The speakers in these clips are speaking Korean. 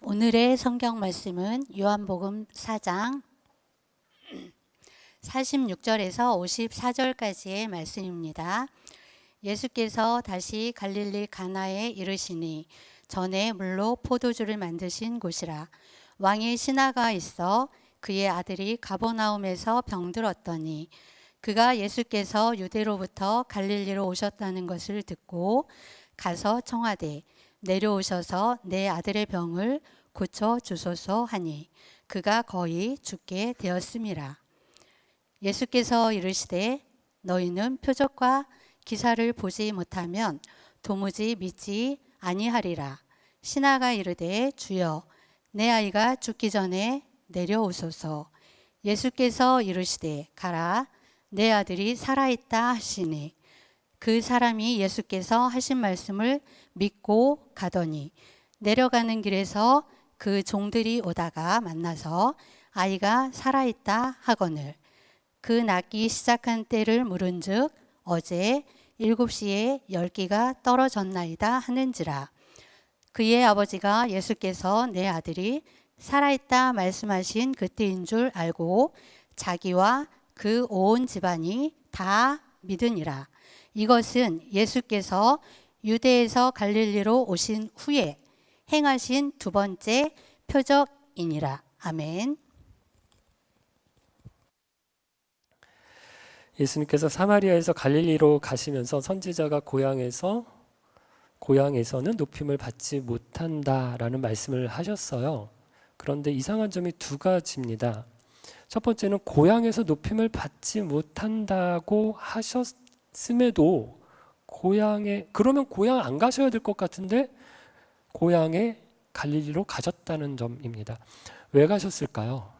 오늘의 성경 말씀은 요한복음 4장 46절에서 54절까지의 말씀입니다. 예수께서 다시 갈릴리 가나에 이르시니 전에 물로 포도주를 만드신 곳이라. 왕의 신하가 있어 그의 아들이 가버나움에서 병들었더니 그가 예수께서 유대로부터 갈릴리로 오셨다는 것을 듣고 가서 청하되 내려오셔서 내 아들의 병을 고쳐 주소서 하니 그가 거의 죽게 되었음이라. 예수께서 이르시되 너희는 표적과 기사를 보지 못하면 도무지 믿지 아니하리라. 신하가 이르되 주여 내 아이가 죽기 전에 내려오소서. 예수께서 이르시되 가라 내 아들이 살아있다 하시니 그 사람이 예수께서 하신 말씀을 믿고 가더니 내려가는 길에서 그 종들이 오다가 만나서 아이가 살아있다 하거늘 그 낫기 시작한 때를 물은즉 어제 7시에 10기가 떨어졌나이다 하는지라. 그의 아버지가 예수께서 내 아들이 살아있다 말씀하신 그때인 줄 알고 자기와 그 온 집안이 다 믿으니라. 이것은 예수께서 유대에서 갈릴리로 오신 후에 행하신 두 번째 표적이니라. 아멘. 예수님께서 사마리아에서 갈릴리로 가시면서 선지자가 고향에서는 높임을 받지 못한다라는 말씀을 하셨어요. 그런데 이상한 점이 두 가지입니다. 첫 번째는 고향에서 높임을 받지 못한다고 하셨음에도 그러면 고향 안 가셔야 될 것 같은데 고향에 갈릴리로 가셨다는 점입니다. 왜 가셨을까요?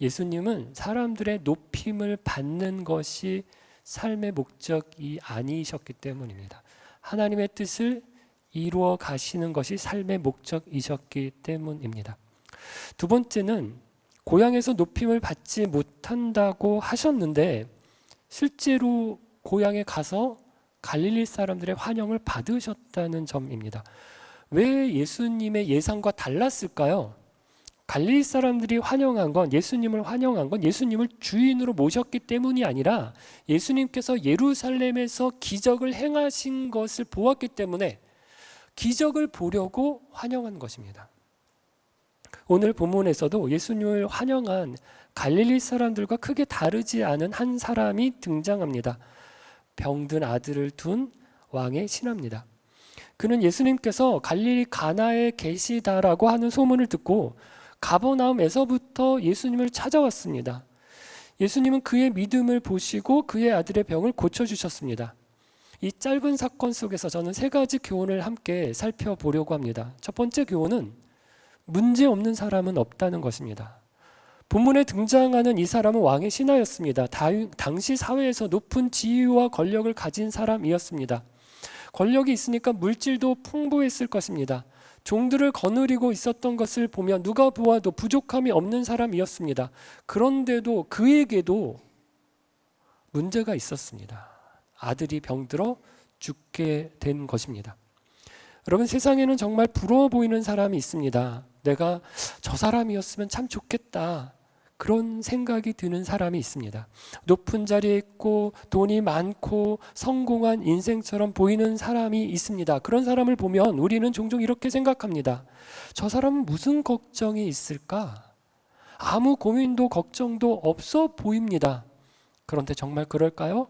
예수님은 사람들의 높임을 받는 것이 삶의 목적이 아니셨기 때문입니다. 하나님의 뜻을 이루어 가시는 것이 삶의 목적이셨기 때문입니다. 두 번째는 고향에서 높임을 받지 못한다고 하셨는데 실제로 고향에 가서 갈릴리 사람들의 환영을 받으셨다는 점입니다. 왜 예수님의 예상과 달랐을까요? 갈릴리 사람들이 예수님을 환영한 건 예수님을 주인으로 모셨기 때문이 아니라 예수님께서 예루살렘에서 기적을 행하신 것을 보았기 때문에 기적을 보려고 환영한 것입니다. 오늘 본문에서도 예수님을 환영한 갈릴리 사람들과 크게 다르지 않은 한 사람이 등장합니다. 병든 아들을 둔 왕의 신하입니다. 그는 예수님께서 갈릴리 가나에 계시다라고 하는 소문을 듣고 가버나움에서부터 예수님을 찾아왔습니다. 예수님은 그의 믿음을 보시고 그의 아들의 병을 고쳐주셨습니다. 이 짧은 사건 속에서 저는 세 가지 교훈을 함께 살펴보려고 합니다. 첫 번째 교훈은 문제 없는 사람은 없다는 것입니다. 본문에 등장하는 이 사람은 왕의 신하였습니다. 당시 사회에서 높은 지위와 권력을 가진 사람이었습니다. 권력이 있으니까 물질도 풍부했을 것입니다. 종들을 거느리고 있었던 것을 보면 누가 보아도 부족함이 없는 사람이었습니다. 그런데도 그에게도 문제가 있었습니다. 아들이 병들어 죽게 된 것입니다. 여러분, 세상에는 정말 부러워 보이는 사람이 있습니다. 내가 저 사람이었으면 참 좋겠다. 그런 생각이 드는 사람이 있습니다. 높은 자리에 있고 돈이 많고 성공한 인생처럼 보이는 사람이 있습니다. 그런 사람을 보면 우리는 종종 이렇게 생각합니다. 저 사람은 무슨 걱정이 있을까? 아무 고민도 걱정도 없어 보입니다. 그런데 정말 그럴까요?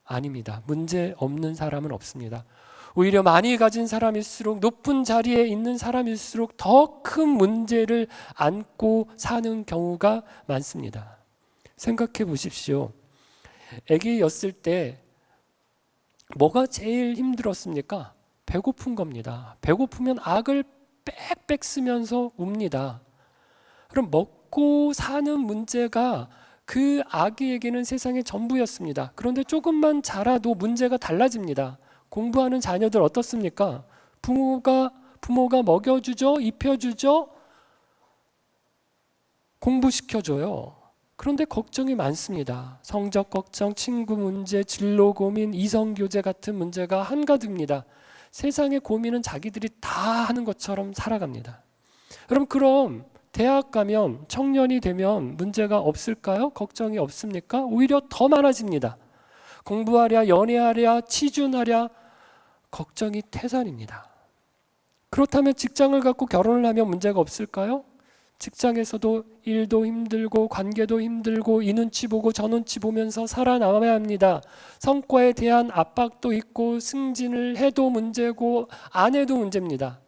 아닙니다. 문제 없는 사람은 없습니다. 오히려 많이 가진 사람일수록, 높은 자리에 있는 사람일수록 더 큰 문제를 안고 사는 경우가 많습니다. 생각해 보십시오. 아기였을 때 뭐가 제일 힘들었습니까? 배고픈 겁니다. 배고프면 악을 빽빽 쓰면서 웁니다. 그럼 먹고 사는 문제가 그 아기에게는 세상의 전부였습니다. 그런데 조금만 자라도 문제가 달라집니다. 공부하는 자녀들 어떻습니까? 부모가 먹여주죠, 입혀주죠, 공부시켜줘요. 그런데 걱정이 많습니다. 성적 걱정, 친구 문제, 진로 고민, 이성교제 같은 문제가 한가득입니다. 세상의 고민은 자기들이 다 하는 것처럼 살아갑니다. 여러분, 그럼 대학 가면, 청년이 되면 문제가 없을까요? 걱정이 없습니까? 오히려 더 많아집니다. 공부하랴, 연애하랴, 취준하랴, 걱정이 태산입니다. 그렇다면 직장을 갖고 결혼을 하면 문제가 없을까요? 직장에서도 일도 힘들고 관계도 힘들고 이 눈치 보고 저 눈치 보면서 살아남아야 합니다. 성과에 대한 압박도 있고 승진을 해도 문제고 안 해도 문제입니다.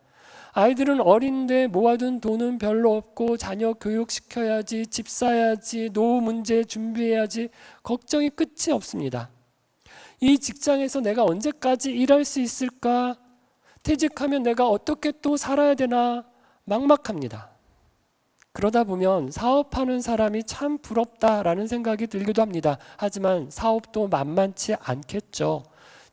아이들은 어린데 모아둔 돈은 별로 없고 자녀 교육시켜야지, 집 사야지, 노후 문제 준비해야지, 걱정이 끝이 없습니다. 이 직장에서 내가 언제까지 일할 수 있을까? 퇴직하면 내가 어떻게 또 살아야 되나? 막막합니다. 그러다 보면 사업하는 사람이 참 부럽다라는 생각이 들기도 합니다. 하지만 사업도 만만치 않겠죠.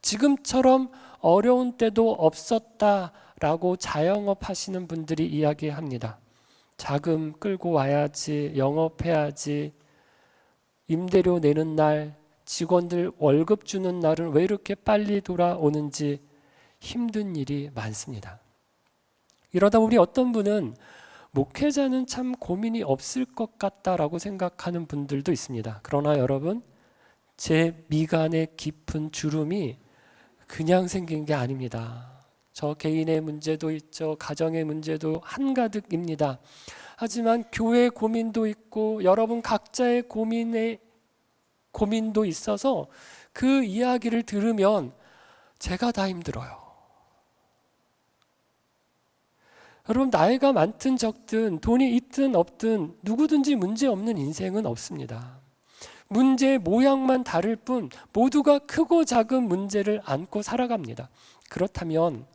지금처럼 어려운 때도 없었다라고 자영업 하시는 분들이 이야기합니다. 자금 끌고 와야지, 영업해야지, 임대료 내는 날, 직원들 월급 주는 날은 왜 이렇게 빨리 돌아오는지 힘든 일이 많습니다. 이러다 우리 어떤 분은 목회자는 참 고민이 없을 것 같다라고 생각하는 분들도 있습니다. 그러나 여러분, 제 미간에 깊은 주름이 그냥 생긴 게 아닙니다. 저 개인의 문제도 있죠. 가정의 문제도 한가득입니다. 하지만 교회 고민도 있고 여러분 각자의 고민도 있어서 그 이야기를 들으면 제가 다 힘들어요. 여러분, 나이가 많든 적든 돈이 있든 없든 누구든지 문제 없는 인생은 없습니다. 문제의 모양만 다를 뿐 모두가 크고 작은 문제를 안고 살아갑니다. 그렇다면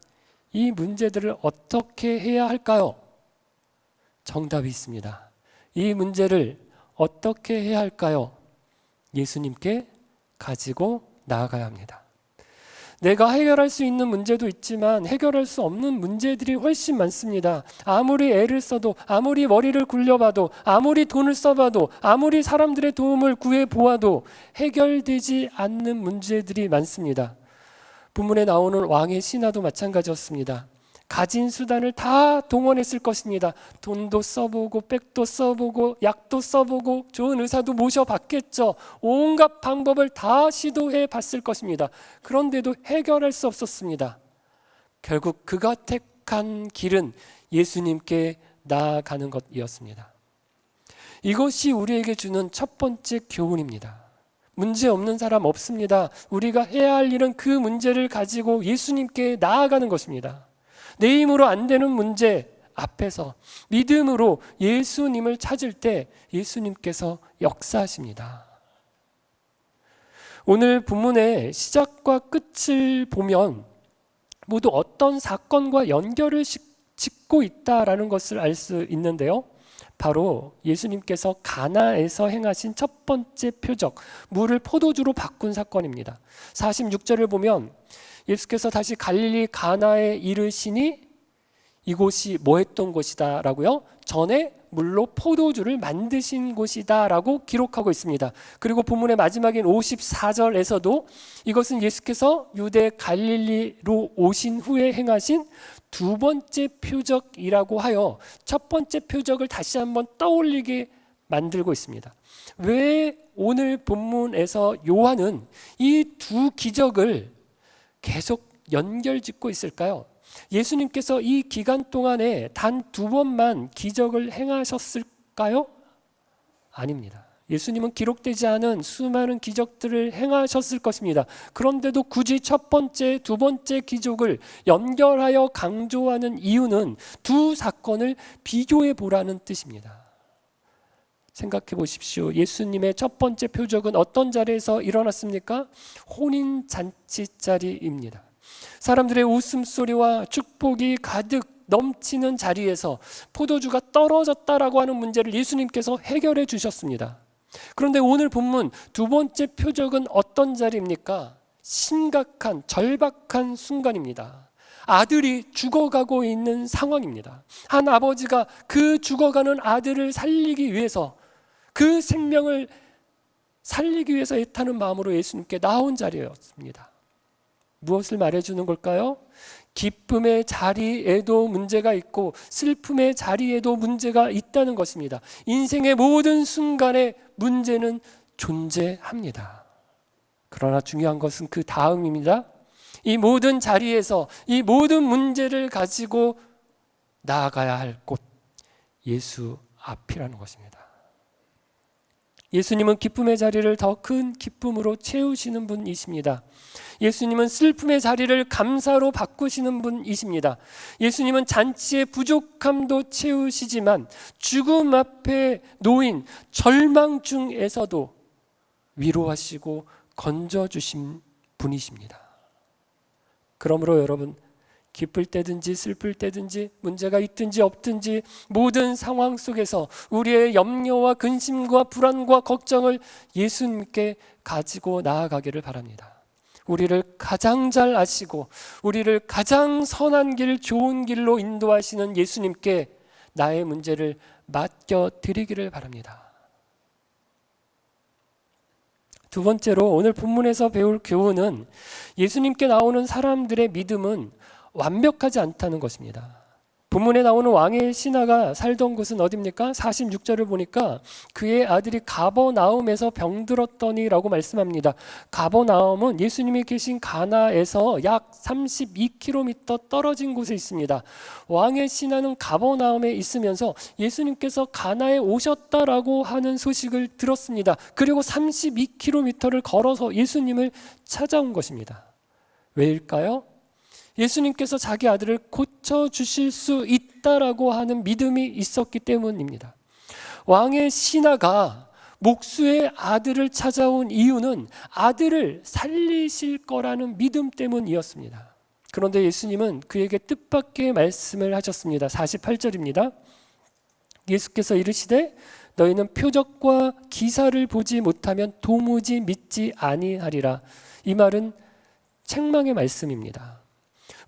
이 문제들을 어떻게 해야 할까요? 정답이 있습니다. 이 문제를 어떻게 해야 할까요? 예수님께 가지고 나아가야 합니다. 내가 해결할 수 있는 문제도 있지만 해결할 수 없는 문제들이 훨씬 많습니다. 아무리 애를 써도, 아무리 머리를 굴려봐도, 아무리 돈을 써봐도, 아무리 사람들의 도움을 구해보아도 해결되지 않는 문제들이 많습니다. 본문에 나오는 왕의 신하도 마찬가지였습니다. 가진 수단을 다 동원했을 것입니다. 돈도 써보고 백도 써보고 약도 써보고 좋은 의사도 모셔봤겠죠. 온갖 방법을 다 시도해 봤을 것입니다. 그런데도 해결할 수 없었습니다. 결국 그가 택한 길은 예수님께 나아가는 것이었습니다. 이것이 우리에게 주는 첫 번째 교훈입니다. 문제 없는 사람 없습니다. 우리가 해야 할 일은 그 문제를 가지고 예수님께 나아가는 것입니다. 내 힘으로 안 되는 문제 앞에서 믿음으로 예수님을 찾을 때 예수님께서 역사하십니다. 오늘 본문의 시작과 끝을 보면 모두 어떤 사건과 연결을 짓고 있다라는 것을 알 수 있는데요. 바로 예수님께서 가나에서 행하신 첫 번째 표적, 물을 포도주로 바꾼 사건입니다. 46절을 보면 예수께서 다시 갈릴리 가나에 이르시니 이곳이 뭐 했던 곳이다 라고요? 전에 물로 포도주를 만드신 곳이다 라고 기록하고 있습니다. 그리고 본문의 마지막인 54절에서도 이것은 예수께서 유대 갈릴리로 오신 후에 행하신 두 번째 표적이라고 하여 첫 번째 표적을 다시 한번 떠올리게 만들고 있습니다. 왜 오늘 본문에서 요한은 이 두 기적을 계속 연결짓고 있을까요? 예수님께서 이 기간 동안에 단 두 번만 기적을 행하셨을까요? 아닙니다. 예수님은 기록되지 않은 수많은 기적들을 행하셨을 것입니다. 그런데도 굳이 첫 번째, 두 번째 기적을 연결하여 강조하는 이유는 두 사건을 비교해 보라는 뜻입니다. 생각해 보십시오. 예수님의 첫 번째 표적은 어떤 자리에서 일어났습니까? 혼인잔치 자리입니다. 사람들의 웃음소리와 축복이 가득 넘치는 자리에서 포도주가 떨어졌다라고 하는 문제를 예수님께서 해결해 주셨습니다. 그런데 오늘 본문 두 번째 표적은 어떤 자리입니까? 심각한 절박한 순간입니다. 아들이 죽어가고 있는 상황입니다. 한 아버지가 그 죽어가는 아들을 살리기 위해서, 그 생명을 살리기 위해서 애타는 마음으로 예수님께 나온 자리였습니다. 무엇을 말해주는 걸까요? 기쁨의 자리에도 문제가 있고 슬픔의 자리에도 문제가 있다는 것입니다. 인생의 모든 순간에 문제는 존재합니다. 그러나 중요한 것은 그 다음입니다. 이 모든 자리에서 이 모든 문제를 가지고 나아가야 할 곳, 예수 앞이라는 것입니다. 예수님은 기쁨의 자리를 더 큰 기쁨으로 채우시는 분이십니다. 예수님은 슬픔의 자리를 감사로 바꾸시는 분이십니다. 예수님은 잔치의 부족함도 채우시지만 죽음 앞에 놓인 절망 중에서도 위로하시고 건져주신 분이십니다. 그러므로 여러분, 기쁠 때든지 슬플 때든지 문제가 있든지 없든지 모든 상황 속에서 우리의 염려와 근심과 불안과 걱정을 예수님께 가지고 나아가기를 바랍니다. 우리를 가장 잘 아시고 우리를 가장 선한 길, 좋은 길로 인도하시는 예수님께 나의 문제를 맡겨드리기를 바랍니다. 두 번째로 오늘 본문에서 배울 교훈은 예수님께 나오는 사람들의 믿음은 완벽하지 않다는 것입니다. 본문에 나오는 왕의 신하가 살던 곳은 어디입니까? 46절을 보니까 그의 아들이 가버나움에서 병들었더니 라고 말씀합니다. 가버나움은 예수님이 계신 가나에서 약 32km 떨어진 곳에 있습니다. 왕의 신하는 가버나움에 있으면서 예수님께서 가나에 오셨다라고 하는 소식을 들었습니다. 그리고 32km를 걸어서 예수님을 찾아온 것입니다. 왜일까요? 예수님께서 자기 아들을 고쳐주실 수 있다라고 하는 믿음이 있었기 때문입니다. 왕의 신하가 목수의 아들을 찾아온 이유는 아들을 살리실 거라는 믿음 때문이었습니다. 그런데 예수님은 그에게 뜻밖의 말씀을 하셨습니다. 48절입니다. 예수께서 이르시되 너희는 표적과 기사를 보지 못하면 도무지 믿지 아니하리라. 이 말은 책망의 말씀입니다.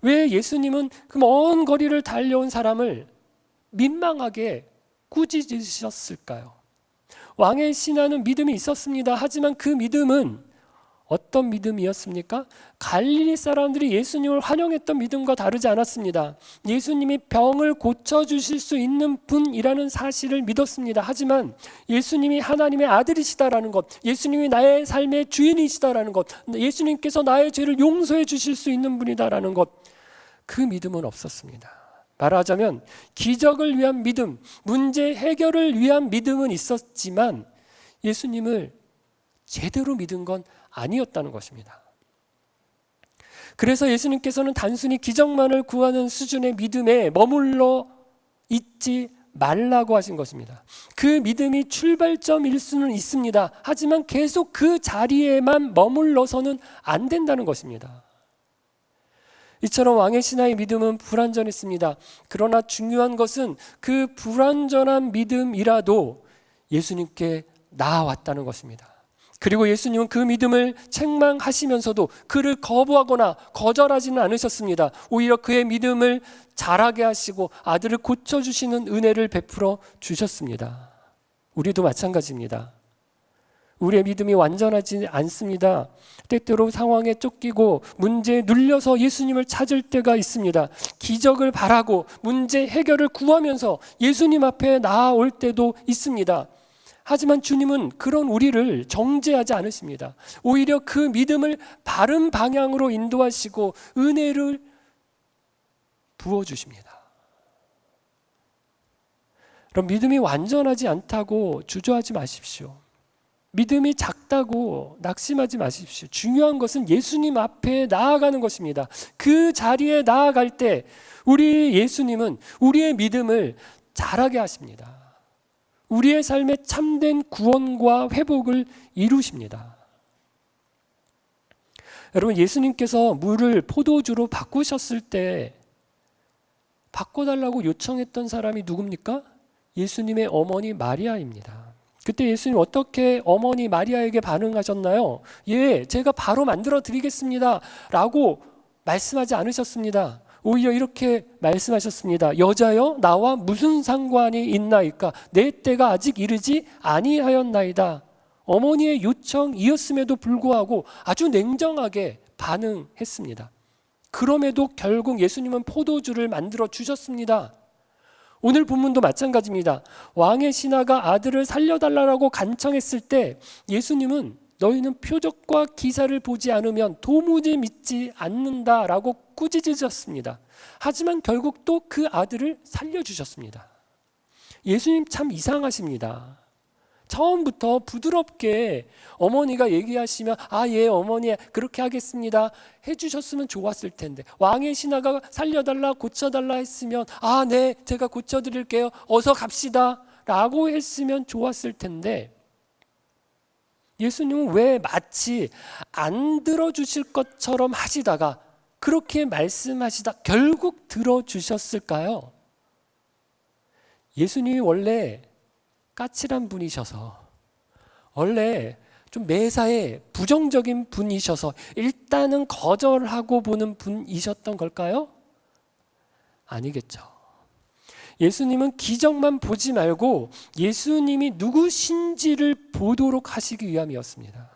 왜 예수님은 그 먼 거리를 달려온 사람을 민망하게 꾸짖으셨을까요? 왕의 신하는 믿음이 있었습니다. 하지만 그 믿음은 어떤 믿음이었습니까? 갈릴리 사람들이 예수님을 환영했던 믿음과 다르지 않았습니다. 예수님이 병을 고쳐주실 수 있는 분이라는 사실을 믿었습니다. 하지만 예수님이 하나님의 아들이시다라는 것, 예수님이 나의 삶의 주인이시다라는 것, 예수님께서 나의 죄를 용서해 주실 수 있는 분이다라는 것, 그 믿음은 없었습니다. 말하자면 기적을 위한 믿음, 문제 해결을 위한 믿음은 있었지만 예수님을 제대로 믿은 건 아니었다는 것입니다. 그래서 예수님께서는 단순히 기적만을 구하는 수준의 믿음에 머물러 있지 말라고 하신 것입니다. 그 믿음이 출발점일 수는 있습니다. 하지만 계속 그 자리에만 머물러서는 안 된다는 것입니다. 이처럼 왕의 신하의 믿음은 불완전했습니다. 그러나 중요한 것은 그 불완전한 믿음이라도 예수님께 나아왔다는 것입니다. 그리고 예수님은 그 믿음을 책망하시면서도 그를 거부하거나 거절하지는 않으셨습니다. 오히려 그의 믿음을 자라게 하시고 아들을 고쳐주시는 은혜를 베풀어 주셨습니다. 우리도 마찬가지입니다. 우리의 믿음이 완전하지 않습니다. 때때로 상황에 쫓기고 문제에 눌려서 예수님을 찾을 때가 있습니다. 기적을 바라고 문제 해결을 구하면서 예수님 앞에 나아올 때도 있습니다. 하지만 주님은 그런 우리를 정죄하지 않으십니다. 오히려 그 믿음을 바른 방향으로 인도하시고 은혜를 부어주십니다. 그럼 믿음이 완전하지 않다고 주저하지 마십시오. 믿음이 작다고 낙심하지 마십시오. 중요한 것은 예수님 앞에 나아가는 것입니다. 그 자리에 나아갈 때 우리 예수님은 우리의 믿음을 자라게 하십니다. 우리의 삶에 참된 구원과 회복을 이루십니다. 여러분, 예수님께서 물을 포도주로 바꾸셨을 때 바꿔달라고 요청했던 사람이 누굽니까? 예수님의 어머니 마리아입니다. 그때 예수님 어떻게 어머니 마리아에게 반응하셨나요? 예, 제가 바로 만들어 드리겠습니다 라고 말씀하지 않으셨습니다. 오히려 이렇게 말씀하셨습니다. 여자여, 나와 무슨 상관이 있나이까? 내 때가 아직 이르지 아니하였나이다. 어머니의 요청이었음에도 불구하고 아주 냉정하게 반응했습니다. 그럼에도 결국 예수님은 포도주를 만들어 주셨습니다. 오늘 본문도 마찬가지입니다. 왕의 신하가 아들을 살려달라고 간청했을 때 예수님은 너희는 표적과 기사를 보지 않으면 도무지 믿지 않는다라고 꾸짖으셨습니다. 하지만 결국 또 그 아들을 살려주셨습니다. 예수님 참 이상하십니다. 처음부터 부드럽게 어머니가 얘기하시면 예 어머니 그렇게 하겠습니다 해주셨으면 좋았을 텐데, 왕의 신하가 살려달라 고쳐달라 했으면 네 제가 고쳐드릴게요 어서 갑시다 라고 했으면 좋았을 텐데, 예수님은 왜 마치 안 들어주실 것처럼 하시다가 그렇게 말씀하시다 결국 들어주셨을까요? 예수님이 원래 까칠한 분이셔서, 원래 좀 매사에 부정적인 분이셔서 일단은 거절하고 보는 분이셨던 걸까요? 아니겠죠. 예수님은 기적만 보지 말고 예수님이 누구신지를 보도록 하시기 위함이었습니다.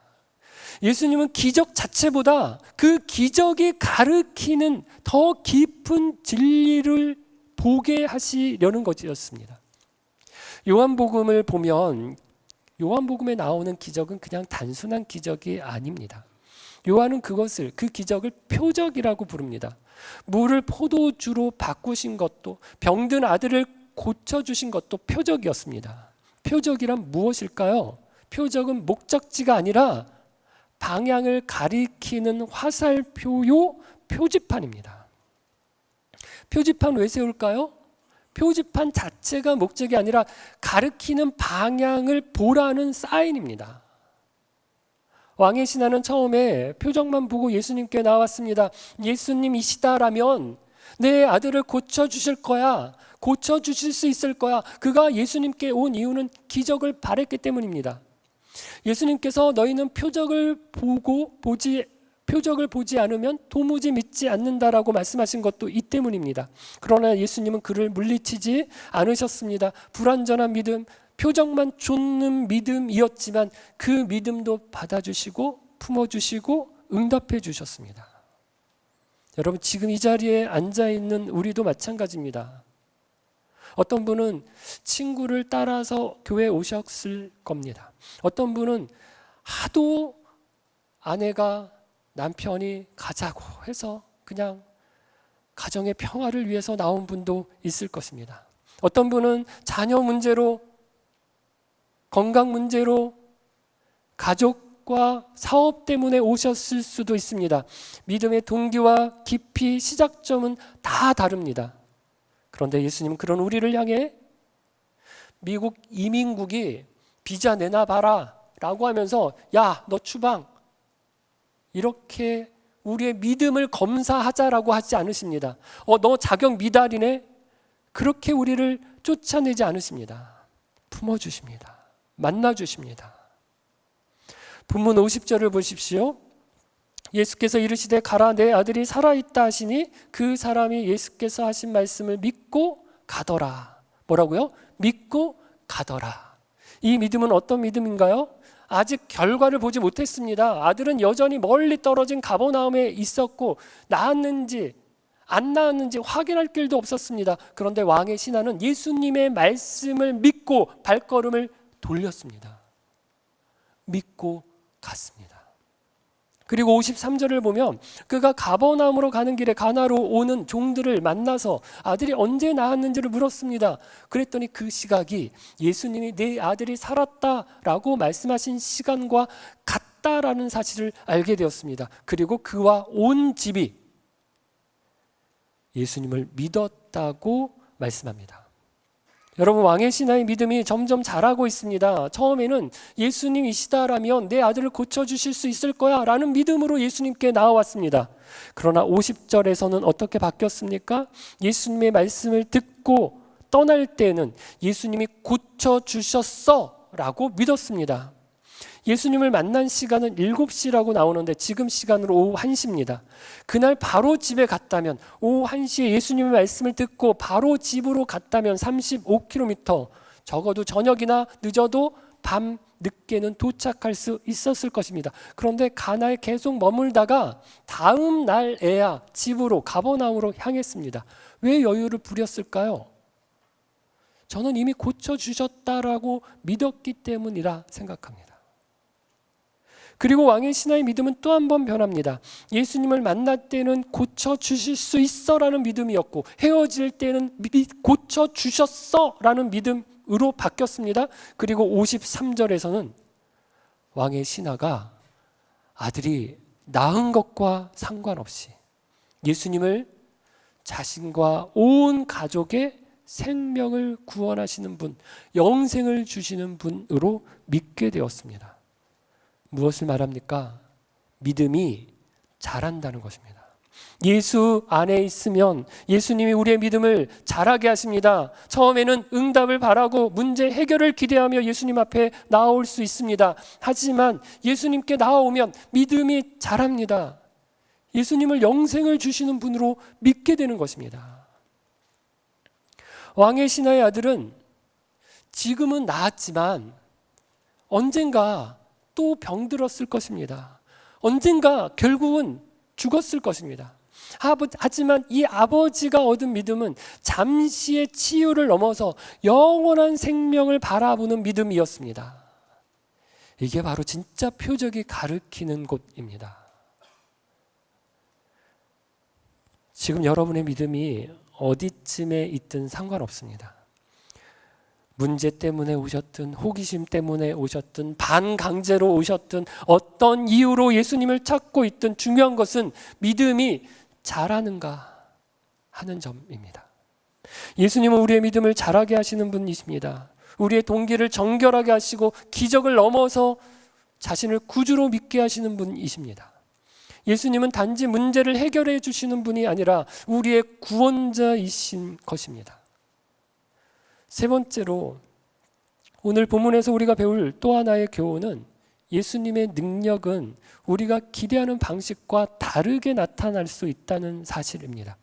예수님은 기적 자체보다 그 기적이 가르치는 더 깊은 진리를 보게 하시려는 것이었습니다. 요한복음을 보면 요한복음에 나오는 기적은 그냥 단순한 기적이 아닙니다. 요한은 그 기적을 표적이라고 부릅니다. 물을 포도주로 바꾸신 것도, 병든 아들을 고쳐주신 것도 표적이었습니다. 표적이란 무엇일까요? 표적은 목적지가 아니라 방향을 가리키는 화살표요 표지판입니다. 표지판 왜 세울까요? 표지판 자체가 목적이 아니라 가리키는 방향을 보라는 사인입니다. 왕의 신하는 처음에 표적만 보고 예수님께 나왔습니다. 예수님이시다라면 내 아들을 고쳐주실 거야, 고쳐주실 수 있을 거야. 그가 예수님께 온 이유는 기적을 바랬기 때문입니다. 예수님께서 너희는 표적을 보지 않으면 도무지 믿지 않는다라고 말씀하신 것도 이 때문입니다. 그러나 예수님은 그를 물리치지 않으셨습니다. 불완전한 믿음, 표적만 쫓는 믿음이었지만 그 믿음도 받아주시고 품어주시고 응답해 주셨습니다. 여러분, 지금 이 자리에 앉아있는 우리도 마찬가지입니다. 어떤 분은 친구를 따라서 교회에 오셨을 겁니다. 어떤 분은 하도 아내가 남편이 가자고 해서 그냥 가정의 평화를 위해서 나온 분도 있을 것입니다. 어떤 분은 자녀 문제로, 건강 문제로, 가족과 사업 때문에 오셨을 수도 있습니다. 믿음의 동기와 깊이, 시작점은 다 다릅니다. 그런데 예수님은 그런 우리를 향해 미국 이민국이 비자 내놔봐라 라고 하면서 야, 너 추방, 이렇게 우리의 믿음을 검사하자라고 하지 않으십니다. 너 자격 미달이네? 그렇게 우리를 쫓아내지 않으십니다. 품어주십니다. 만나주십니다. 본문 50절을 보십시오. 예수께서 이르시되 가라, 내 아들이 살아있다 하시니 그 사람이 예수께서 하신 말씀을 믿고 가더라. 뭐라고요? 믿고 가더라. 이 믿음은 어떤 믿음인가요? 아직 결과를 보지 못했습니다. 아들은 여전히 멀리 떨어진 가버나움에 있었고 낳았는지 안 낳았는지 확인할 길도 없었습니다. 그런데 왕의 신하는 예수님의 말씀을 믿고 발걸음을 돌렸습니다. 믿고 갔습니다. 그리고 53절을 보면 그가 가버나움으로 가는 길에 가나로 오는 종들을 만나서 아들이 언제 낳았는지를 물었습니다. 그랬더니 그 시각이 예수님이 내 아들이 살았다라고 말씀하신 시간과 같다라는 사실을 알게 되었습니다. 그리고 그와 온 집이 예수님을 믿었다고 말씀합니다. 여러분, 왕의 신하의 믿음이 점점 자라고 있습니다. 처음에는 예수님이시다라면 내 아들을 고쳐주실 수 있을 거야 라는 믿음으로 예수님께 나아왔습니다. 그러나 50절에서는 어떻게 바뀌었습니까? 예수님의 말씀을 듣고 떠날 때는 예수님이 고쳐주셨어 라고 믿었습니다. 예수님을 만난 시간은 7시라고 나오는데 지금 시간으로 오후 1시입니다. 그날 바로 집에 갔다면, 오후 1시에 예수님의 말씀을 듣고 바로 집으로 갔다면 35km, 적어도 저녁이나 늦어도 밤 늦게는 도착할 수 있었을 것입니다. 그런데 가나에 계속 머물다가 다음 날에야 집으로 가버나움으로 향했습니다. 왜 여유를 부렸을까요? 저는 이미 고쳐주셨다라고 믿었기 때문이라 생각합니다. 그리고 왕의 신하의 믿음은 또 한 번 변합니다. 예수님을 만날 때는 고쳐주실 수 있어라는 믿음이었고 헤어질 때는 고쳐주셨어라는 믿음으로 바뀌었습니다. 그리고 53절에서는 왕의 신하가 아들이 낳은 것과 상관없이 예수님을 자신과 온 가족의 생명을 구원하시는 분, 영생을 주시는 분으로 믿게 되었습니다. 무엇을 말합니까? 믿음이 자란다는 것입니다. 예수 안에 있으면 예수님이 우리의 믿음을 자라게 하십니다. 처음에는 응답을 바라고 문제 해결을 기대하며 예수님 앞에 나아올 수 있습니다. 하지만 예수님께 나아오면 믿음이 자랍니다. 예수님을 영생을 주시는 분으로 믿게 되는 것입니다. 왕의 신하의 아들은 지금은 나았지만 언젠가 또 병들었을 것입니다. 언젠가 결국은 죽었을 것입니다. 하지만 이 아버지가 얻은 믿음은 잠시의 치유를 넘어서 영원한 생명을 바라보는 믿음이었습니다. 이게 바로 진짜 표적이 가리키는 곳입니다. 지금 여러분의 믿음이 어디쯤에 있든 상관없습니다. 문제 때문에 오셨든 호기심 때문에 오셨든 반강제로 오셨든 어떤 이유로 예수님을 찾고 있든 중요한 것은 믿음이 자라는가 하는 점입니다. 예수님은 우리의 믿음을 자라게 하시는 분이십니다. 우리의 동기를 정결하게 하시고 기적을 넘어서 자신을 구주로 믿게 하시는 분이십니다. 예수님은 단지 문제를 해결해 주시는 분이 아니라 우리의 구원자이신 것입니다. 세 번째로 오늘 본문에서 우리가 배울 또 하나의 교훈은 예수님의 능력은 우리가 기대하는 방식과 다르게 나타날 수 있다는 사실입니다.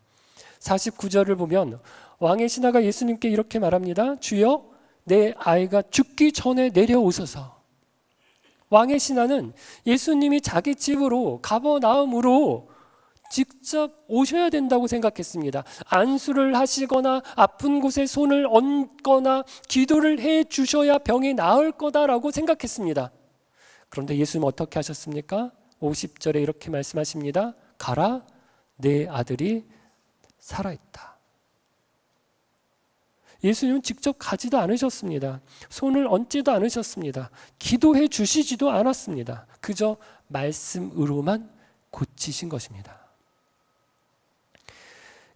49절을 보면 왕의 신하가 예수님께 이렇게 말합니다. 주여, 내 아이가 죽기 전에 내려오소서. 왕의 신하는 예수님이 자기 집으로 가버나움으로 직접 오셔야 된다고 생각했습니다. 안수를 하시거나 아픈 곳에 손을 얹거나 기도를 해 주셔야 병이 나을 거다라고 생각했습니다. 그런데 예수님은 어떻게 하셨습니까? 50절에 이렇게 말씀하십니다. 가라, 내 아들이 살아있다. 예수님은 직접 가지도 않으셨습니다. 손을 얹지도 않으셨습니다. 기도해 주시지도 않았습니다. 그저 말씀으로만 고치신 것입니다.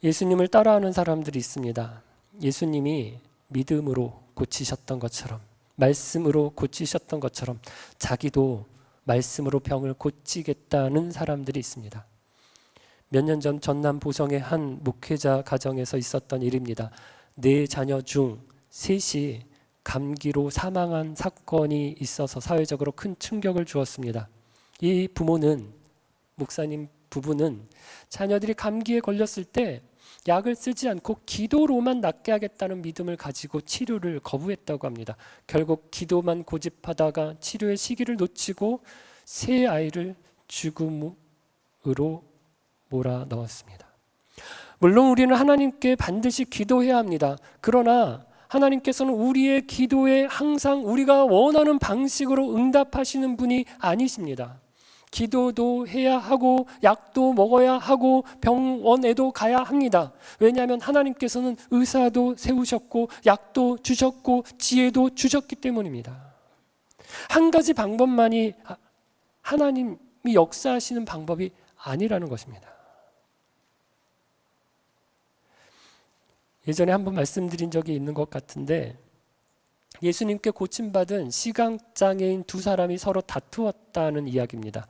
예수님을 따라하는 사람들이 있습니다. 예수님이 믿음으로 고치셨던 것처럼, 말씀으로 고치셨던 것처럼 자기도 말씀으로 병을 고치겠다는 사람들이 있습니다. 몇 년 전 전남 보성의 한 목회자 가정에서 있었던 일입니다. 4자녀 중 3이 감기로 사망한 사건이 있어서 사회적으로 큰 충격을 주었습니다. 이 부모는, 목사님 부부는 자녀들이 감기에 걸렸을 때 약을 쓰지 않고 기도로만 낫게 하겠다는 믿음을 가지고 치료를 거부했다고 합니다. 결국 기도만 고집하다가 치료의 시기를 놓치고 세 아이를 죽음으로 몰아넣었습니다. 물론 우리는 하나님께 반드시 기도해야 합니다. 그러나 하나님께서는 우리의 기도에 항상 우리가 원하는 방식으로 응답하시는 분이 아니십니다. 기도도 해야 하고 약도 먹어야 하고 병원에도 가야 합니다. 왜냐하면 하나님께서는 의사도 세우셨고 약도 주셨고 지혜도 주셨기 때문입니다. 한 가지 방법만이 하나님이 역사하시는 방법이 아니라는 것입니다. 예전에 한번 말씀드린 적이 있는 것 같은데 예수님께 고침받은 시각장애인 2사람이 서로 다투었다는 이야기입니다.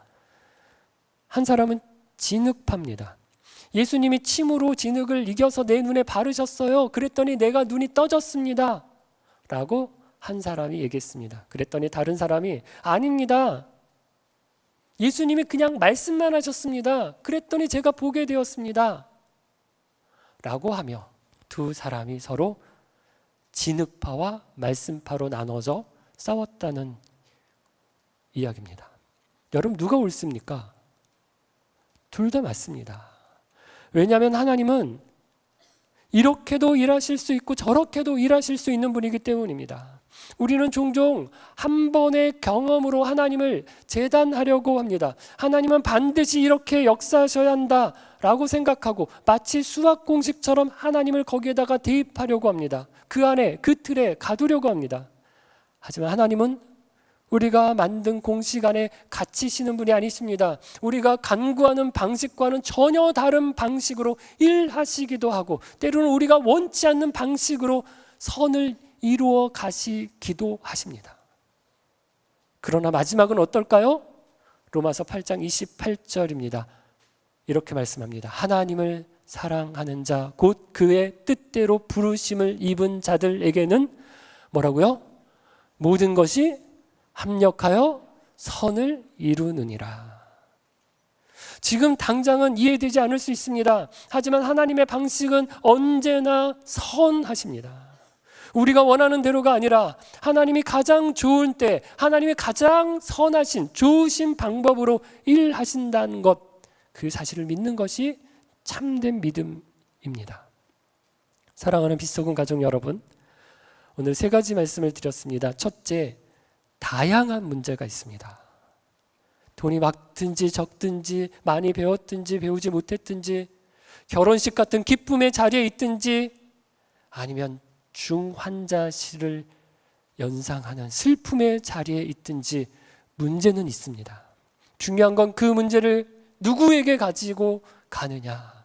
한 사람은 진흙파입니다. 예수님이 침으로 진흙을 이겨서 내 눈에 바르셨어요. 그랬더니 내가 눈이 떠졌습니다. 라고 한 사람이 얘기했습니다. 그랬더니 다른 사람이 아닙니다. 예수님이 그냥 말씀만 하셨습니다. 그랬더니 제가 보게 되었습니다. 라고 하며 2사람이 서로 진흙파와 말씀파로 나눠져 싸웠다는 이야기입니다. 여러분, 누가 옳습니까? 둘 다 맞습니다. 왜냐하면 하나님은 이렇게도 일하실 수 있고 저렇게도 일하실 수 있는 분이기 때문입니다. 우리는 종종 한 번의 경험으로 하나님을 재단하려고 합니다. 하나님은 반드시 이렇게 역사하셔야 한다라고 생각하고 마치 수학 공식처럼 하나님을 거기에다가 대입하려고 합니다. 그 안에, 그 틀에 가두려고 합니다. 하지만 하나님은 우리가 만든 공식 안에 갇히시는 분이 아니십니다. 우리가 간구하는 방식과는 전혀 다른 방식으로 일하시기도 하고, 때로는 우리가 원치 않는 방식으로 선을 이루어 가시기도 하십니다. 그러나 마지막은 어떨까요? 로마서 8장 28절입니다. 이렇게 말씀합니다. 하나님을 사랑하는 자, 곧 그의 뜻대로 부르심을 입은 자들에게는 뭐라고요? 모든 것이 합력하여 선을 이루느니라. 지금 당장은 이해되지 않을 수 있습니다. 하지만 하나님의 방식은 언제나 선하십니다. 우리가 원하는 대로가 아니라 하나님이 가장 좋은 때, 하나님이 가장 선하신 좋으신 방법으로 일하신다는 것, 그 사실을 믿는 것이 참된 믿음입니다. 사랑하는 빛소금 가족 여러분, 오늘 세 가지 말씀을 드렸습니다. 첫째, 다양한 문제가 있습니다. 돈이 많든지 적든지, 많이 배웠든지 배우지 못했든지, 결혼식 같은 기쁨의 자리에 있든지, 아니면 중환자실을 연상하는 슬픔의 자리에 있든지 문제는 있습니다. 중요한 건 그 문제를 누구에게 가지고 가느냐.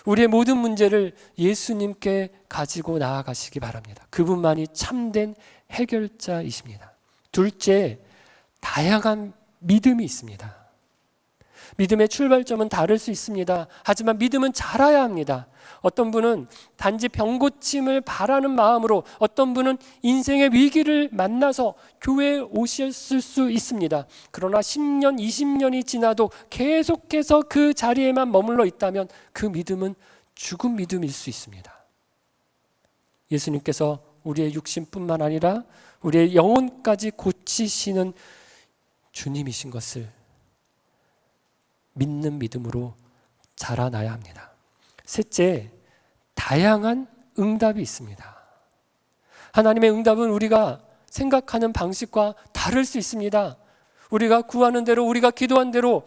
우리의 모든 문제를 예수님께 가지고 나아가시기 바랍니다. 그분만이 참된 해결자이십니다. 둘째, 다양한 믿음이 있습니다. 믿음의 출발점은 다를 수 있습니다. 하지만 믿음은 자라야 합니다. 어떤 분은 단지 병고침을 바라는 마음으로, 어떤 분은 인생의 위기를 만나서 교회에 오셨을 수 있습니다. 그러나 10년, 20년이 지나도 계속해서 그 자리에만 머물러 있다면 그 믿음은 죽은 믿음일 수 있습니다. 예수님께서 우리의 육신뿐만 아니라 우리의 영혼까지 고치시는 주님이신 것을 믿는 믿음으로 자라나야 합니다. 셋째, 다양한 응답이 있습니다. 하나님의 응답은 우리가 생각하는 방식과 다를 수 있습니다. 우리가 구하는 대로, 우리가 기도한 대로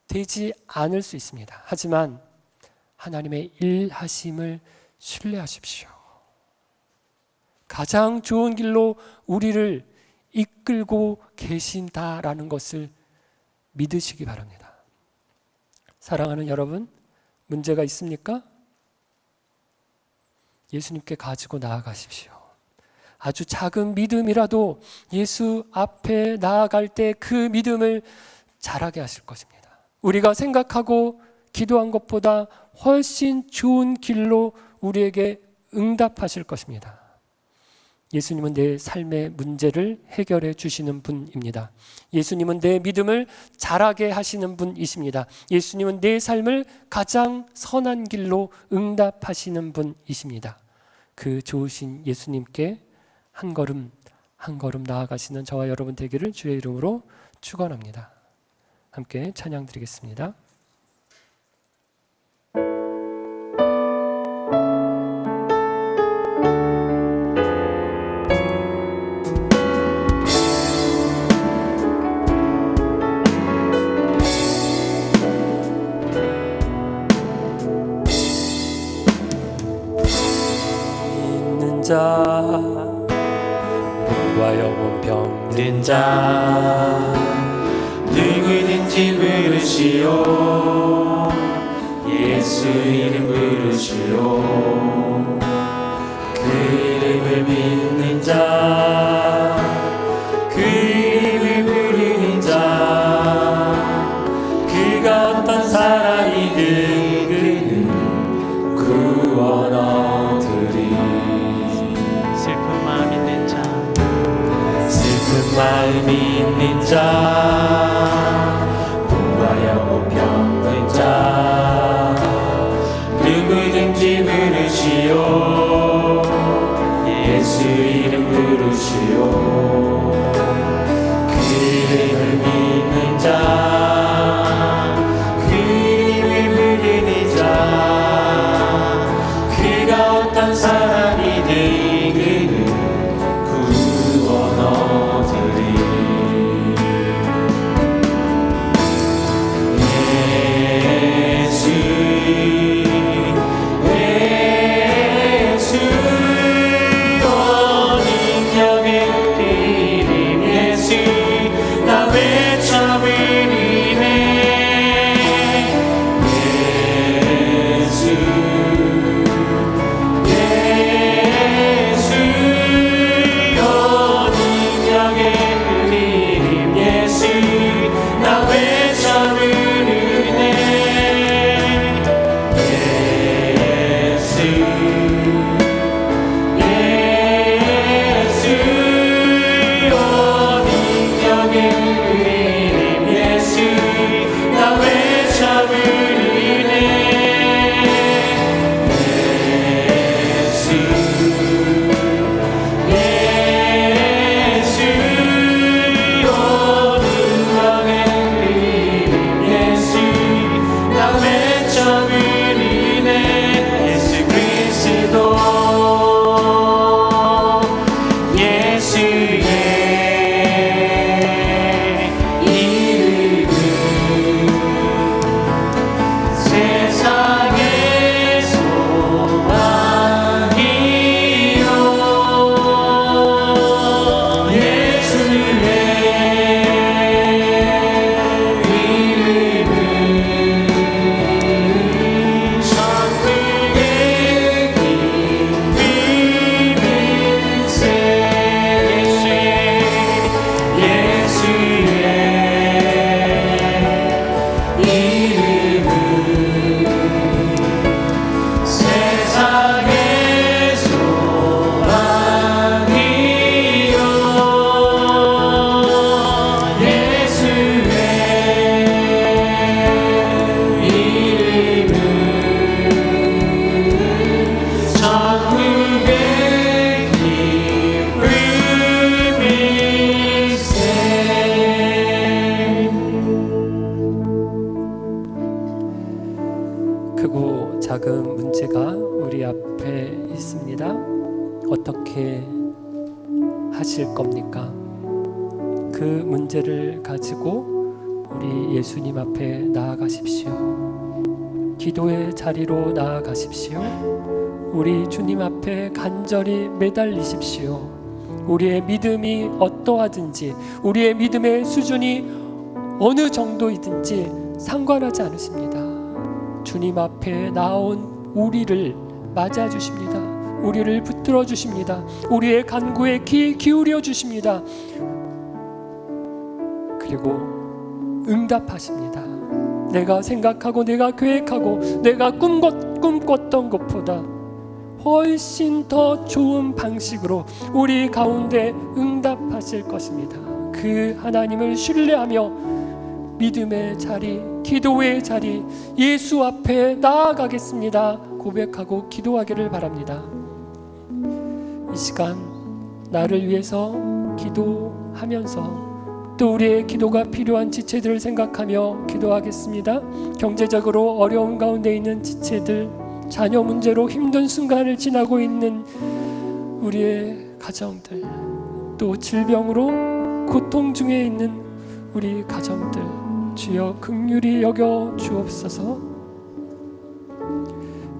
되지 않을 수 있습니다. 하지만 하나님의 일하심을 신뢰하십시오. 가장 좋은 길로 우리를 이끌고 계신다라는 것을 믿으시기 바랍니다. 사랑하는 여러분, 문제가 있습니까? 예수님께 가지고 나아가십시오. 아주 작은 믿음이라도 예수 앞에 나아갈 때 그 믿음을 자라게 하실 것입니다. 우리가 생각하고 기도한 것보다 훨씬 좋은 길로 우리에게 응답하실 것입니다. 예수님은 내 삶의 문제를 해결해 주시는 분입니다. 예수님은 내 믿음을 자라게 하시는 분이십니다. 예수님은 내 삶을 가장 선한 길로 응답하시는 분이십니다. 그 좋으신 예수님께 한 걸음 한 걸음 나아가시는 저와 여러분 되기를 주의 이름으로 축원합니다. 함께 찬양 드리겠습니다. 자, 몸과 영혼 병든 자, 누구든지 부르시오. 예수 이름 부르시오. 그 이름을 믿는 자, 그 이름을 부르는 자, 그가 어떤 사람이든 그는 구원 얻으리. 마음 있는 자, 몸과 영혼 병든 자, 누구든지 부르시오. 예수 이름 부르시오. 작은 문제가 우리 앞에 있습니다. 어떻게 하실 겁니까? 그 문제를 가지고 우리 예수님 앞에 나아가십시오. 기도의 자리로 나아가십시오. 우리 주님 앞에 간절히 매달리십시오. 우리의 믿음이 어떠하든지, 우리의 믿음의 수준이 어느 정도이든지 상관하지 않으십니다. 주님 앞에 나온 우리를 맞아주십니다. 우리를 붙들어 주십니다. 우리의 간구에 귀 기울여 주십니다. 그리고 응답하십니다. 내가 생각하고 내가 계획하고 내가 꿈꿨던 것보다 훨씬 더 좋은 방식으로 우리 가운데 응답하실 것입니다. 그 하나님을 신뢰하며 믿음의 자리, 기도의 자리, 예수 앞에 나아가겠습니다 고백하고 기도하기를 바랍니다. 이 시간 나를 위해서 기도하면서 또 우리의 기도가 필요한 지체들을 생각하며 기도하겠습니다. 경제적으로 어려움 가운데 있는 지체들, 자녀 문제로 힘든 순간을 지나고 있는 우리의 가정들, 또 질병으로 고통 중에 있는 우리 가정들, 주여 긍휼히 여겨 주옵소서.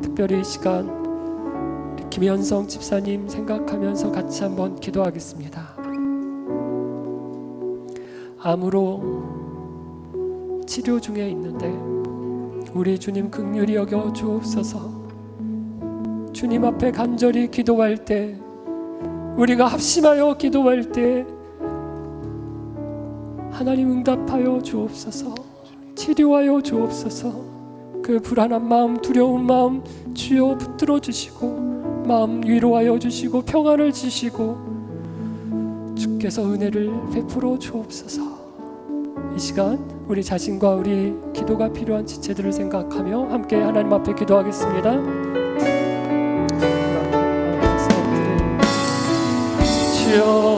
특별히 이 시간 김현성 집사님 생각하면서 같이 한번 기도하겠습니다. 암으로 치료 중에 있는데 우리 주님 긍휼히 여겨 주옵소서. 주님 앞에 간절히 기도할 때, 우리가 합심하여 기도할 때 하나님 응답하여 주옵소서. 치료하여 주옵소서. 그 불안한 마음, 두려운 마음 주여 붙들어 주시고 마음 위로하여 주시고 평안을 주시고 주께서 은혜를 베풀어 주옵소서. 이 시간 우리 자신과 우리 기도가 필요한 지체들을 생각하며 함께 하나님 앞에 기도하겠습니다. 주여